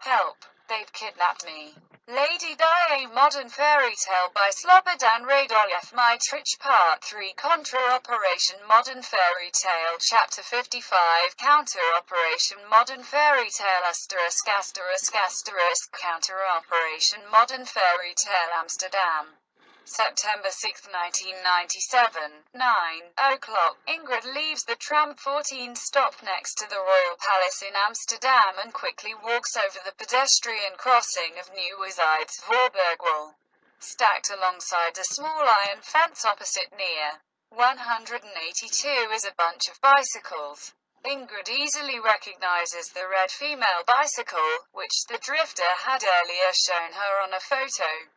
Help! They've kidnapped me. Lady Di, a Modern Fairytale by Slobodan Radojev. Mitrich Part 3 Contra Operation Modern Fairytale Chapter 55 Counter Operation Modern Fairytale **** Counter Operation Modern Fairytale Amsterdam September 6, 1997, 9:00. Ingrid leaves the tram 14 stop next to the Royal Palace in Amsterdam and quickly walks over the pedestrian crossing of Nieuwezijdse Voorburgwal. Stacked alongside a small iron fence opposite near 182 is a bunch of bicycles. Ingrid easily recognizes the red female bicycle, which the drifter had earlier shown her on a photo.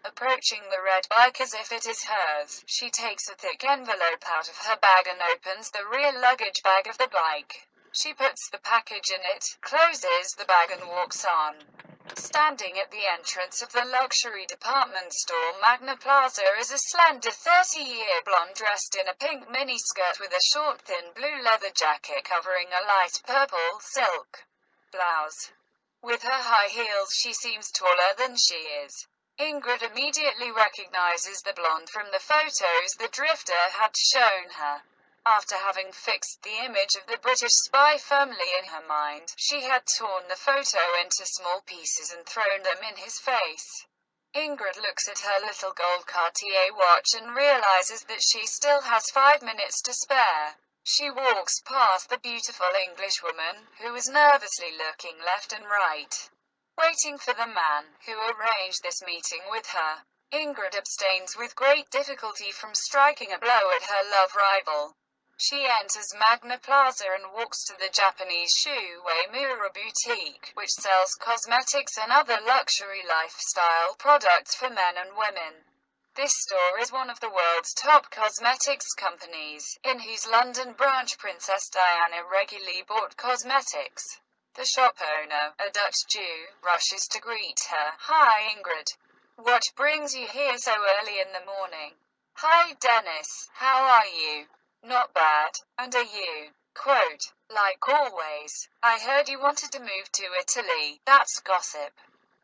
Approaching the red bike as if it is hers, she takes a thick envelope out of her bag and opens the rear luggage bag of the bike. She puts the package in it, closes the bag and walks on. Standing at the entrance of the luxury department store Magna Plaza is a slender 30-year blonde dressed in a pink miniskirt with a short thin blue leather jacket covering a light purple silk blouse. With her high heels she seems taller than she is. Ingrid immediately recognizes the blonde from the photos the drifter had shown her. After having fixed the image of the British spy firmly in her mind, she had torn the photo into small pieces and thrown them in his face. Ingrid looks at her little gold Cartier watch and realizes that she still has 5 minutes to spare. She walks past the beautiful Englishwoman, who is nervously looking left and right, waiting for the man who arranged this meeting with her. Ingrid abstains with great difficulty from striking a blow at her love rival. She enters Magna Plaza and walks to the Japanese Shueimura boutique, which sells cosmetics and other luxury lifestyle products for men and women. This store is one of the world's top cosmetics companies, in whose London branch Princess Diana regularly bought cosmetics. The shop owner, a Dutch Jew, rushes to greet her. "Hi, Ingrid. What brings you here so early in the morning?" "Hi, Dennis. How are you?" "Not bad. And are you?" Quote, "Like always. I heard you wanted to move to Italy. That's gossip.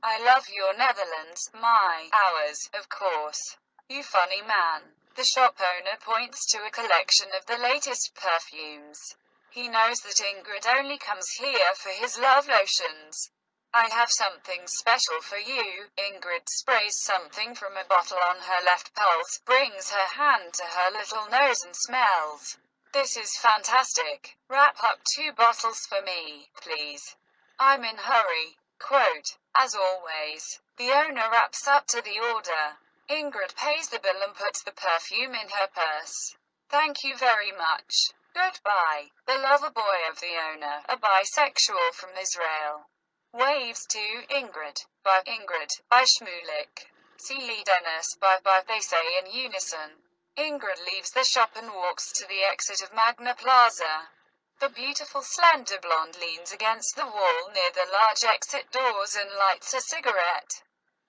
I love your Netherlands, ours, of course. You funny man." The shop owner points to a collection of the latest perfumes. He knows that Ingrid only comes here for his love lotions. "I have something special for you." Ingrid sprays something from a bottle on her left pulse, brings her hand to her little nose and smells. "This is fantastic. Wrap up 2 bottles for me, please. I'm in hurry." Quote, "As always." The owner wraps up to the order. Ingrid pays the bill and puts the perfume in her purse. "Thank you very much. Goodbye." The lover boy of the owner, a bisexual from Israel, waves to Ingrid. "Bye, Ingrid. Bye, Shmulik. See you, Dennis. Bye, they say in unison. Ingrid leaves the shop and walks to the exit of Magna Plaza. The beautiful slender blonde leans against the wall near the large exit doors and lights a cigarette.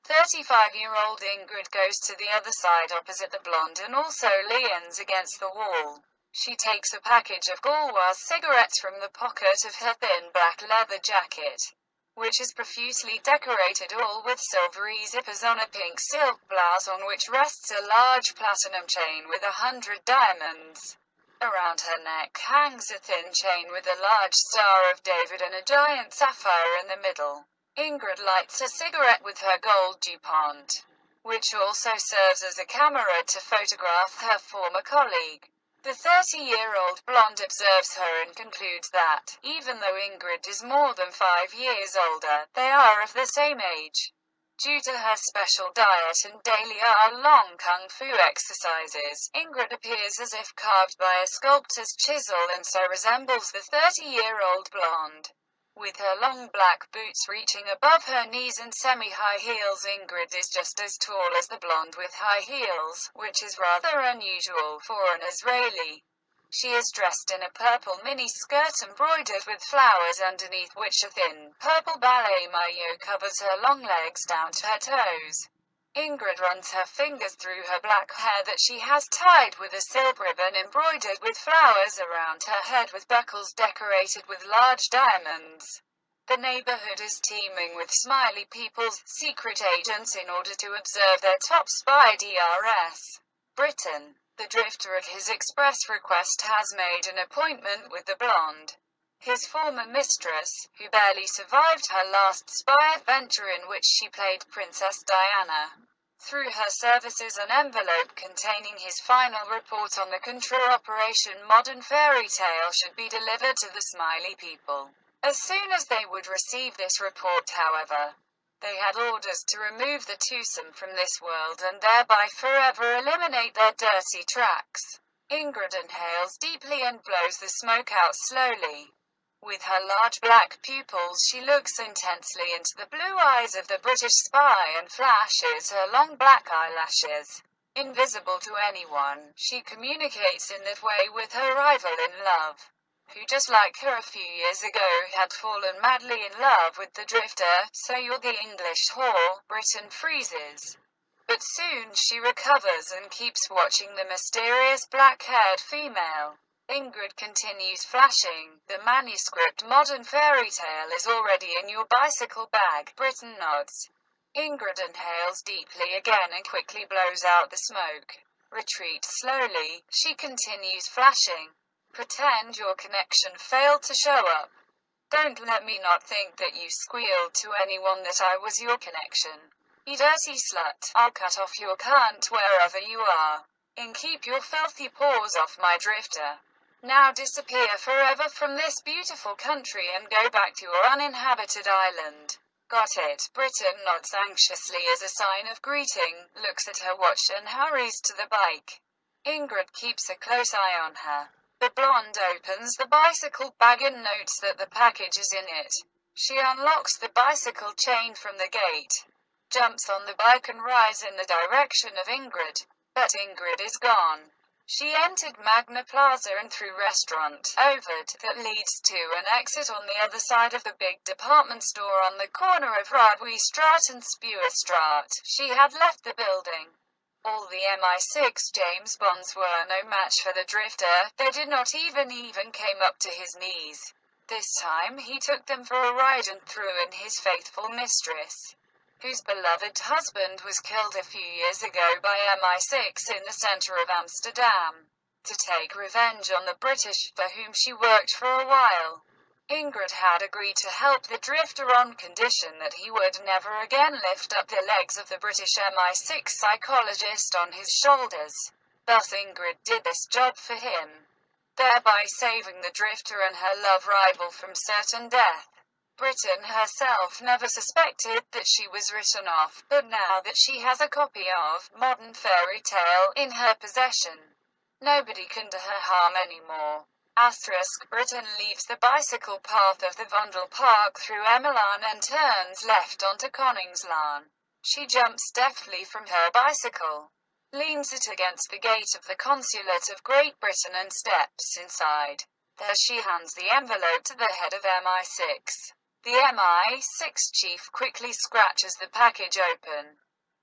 35-year-old Ingrid goes to the other side opposite the blonde and also leans against the wall. She takes a package of Gauloise cigarettes from the pocket of her thin black leather jacket, which is profusely decorated all with silvery zippers on a pink silk blouse on which rests a large platinum chain with 100 diamonds. Around her neck hangs a thin chain with a large Star of David and a giant sapphire in the middle. Ingrid lights a cigarette with her gold DuPont, which also serves as a camera to photograph her former colleague. The 30-year-old blonde observes her and concludes that, even though Ingrid is more than 5 years older, they are of the same age. Due to her special diet and daily hour-long kung fu exercises, Ingrid appears as if carved by a sculptor's chisel and so resembles the 30-year-old blonde. With her long black boots reaching above her knees and semi-high heels, Ingrid is just as tall as the blonde with high heels, which is rather unusual for an Israeli. She is dressed in a purple mini-skirt embroidered with flowers underneath which a thin, purple ballet maillot covers her long legs down to her toes. Ingrid runs her fingers through her black hair that she has tied with a silk ribbon embroidered with flowers around her head with buckles decorated with large diamonds. The neighborhood is teeming with smiley people's secret agents in order to observe their top spy DRS. Britain. The drifter at his express request has made an appointment with the blonde, his former mistress, who barely survived her last spy adventure in which she played Princess Diana. Through her services, an envelope containing his final report on the Contra Operation Modern Fairytale should be delivered to the smiley people. As soon as they would receive this report, however, they had orders to remove the twosome from this world and thereby forever eliminate their dirty tracks. Ingrid inhales deeply and blows the smoke out slowly. With her large black pupils, she looks intensely into the blue eyes of the British spy and flashes her long black eyelashes. Invisible to anyone, she communicates in that way with her rival in love, who just like her a few years ago had fallen madly in love with the drifter. "So you're the English whore," Britain freezes. But soon she recovers and keeps watching the mysterious black-haired female. Ingrid continues flashing. "The manuscript Modern Fairytale is already in your bicycle bag." Britain nods. Ingrid inhales deeply again and quickly blows out the smoke. Retreat slowly. She continues flashing. "Pretend your connection failed to show up. Don't let me not think that you squealed to anyone that I was your connection. You dirty slut. I'll cut off your cunt wherever you are. And keep your filthy paws off my drifter. Now disappear forever from this beautiful country and go back to your uninhabited island." "Got it." Britain nods anxiously as a sign of greeting, looks at her watch and hurries to the bike. Ingrid keeps a close eye on her. The blonde opens the bicycle bag and notes that the package is in it. She unlocks the bicycle chain from the gate, jumps on the bike and rides in the direction of Ingrid. But Ingrid is gone. She entered Magna Plaza and through restaurant Ovid that leads to an exit on the other side of the big department store on the corner of Radojev and Smudja. She had left the building. All the MI6 James Bonds were no match for the drifter. They did not even came up to his knees. This time he took them for a ride and threw in his faithful mistress, whose beloved husband was killed a few years ago by MI6 in the center of Amsterdam, to take revenge on the British, for whom she worked for a while. Ingrid had agreed to help the drifter on condition that he would never again lift up the legs of the British MI6 psychologist on his shoulders. Thus Ingrid did this job for him, thereby saving the drifter and her love rival from certain death. Britain herself never suspected that she was written off, but now that she has a copy of Modern Fairytale in her possession, nobody can do her harm anymore. Britain leaves the bicycle path of the Vondel Park through Emmelaan and turns left onto Koningslaan. She jumps deftly from her bicycle, leans it against the gate of the Consulate of Great Britain and steps inside. There she hands the envelope to the head of MI6. The MI6 chief quickly scratches the package open,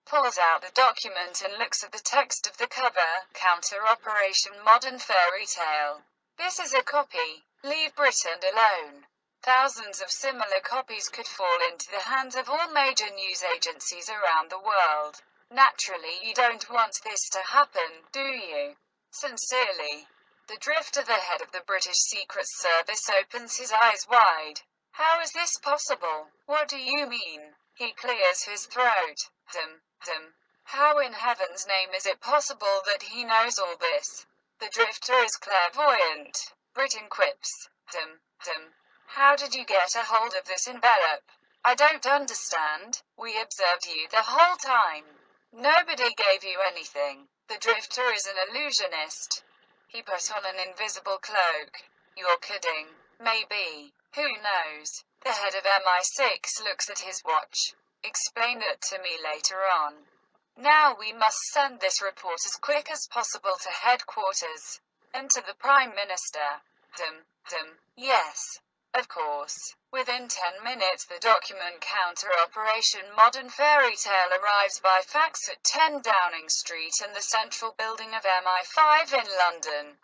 pulls out the document and looks at the text of the cover, Counter Operation Modern Fairytale. "This is a copy. Leave Britain alone." Thousands of similar copies could fall into the hands of all major news agencies around the world. Naturally, you don't want this to happen, do you? Sincerely. The drifter, the head of the British Secret Service, opens his eyes wide. "How is this possible? What do you mean?" He clears his throat. How in heaven's name is it possible that he knows all this? The drifter is clairvoyant. Britain quips. How did you get a hold of this envelope? I don't understand. We observed you the whole time. Nobody gave you anything. The drifter is an illusionist. He put on an invisible cloak. You're kidding. Maybe. Who knows? The head of MI6 looks at his watch. Explain it to me later on. Now we must send this report as quick as possible to headquarters. And to the Prime Minister. Yes. Of course. Within 10 minutes the document Counter Operation Modern Fairytale arrives by fax at 10 Downing Street in the central building of MI5 in London. ****.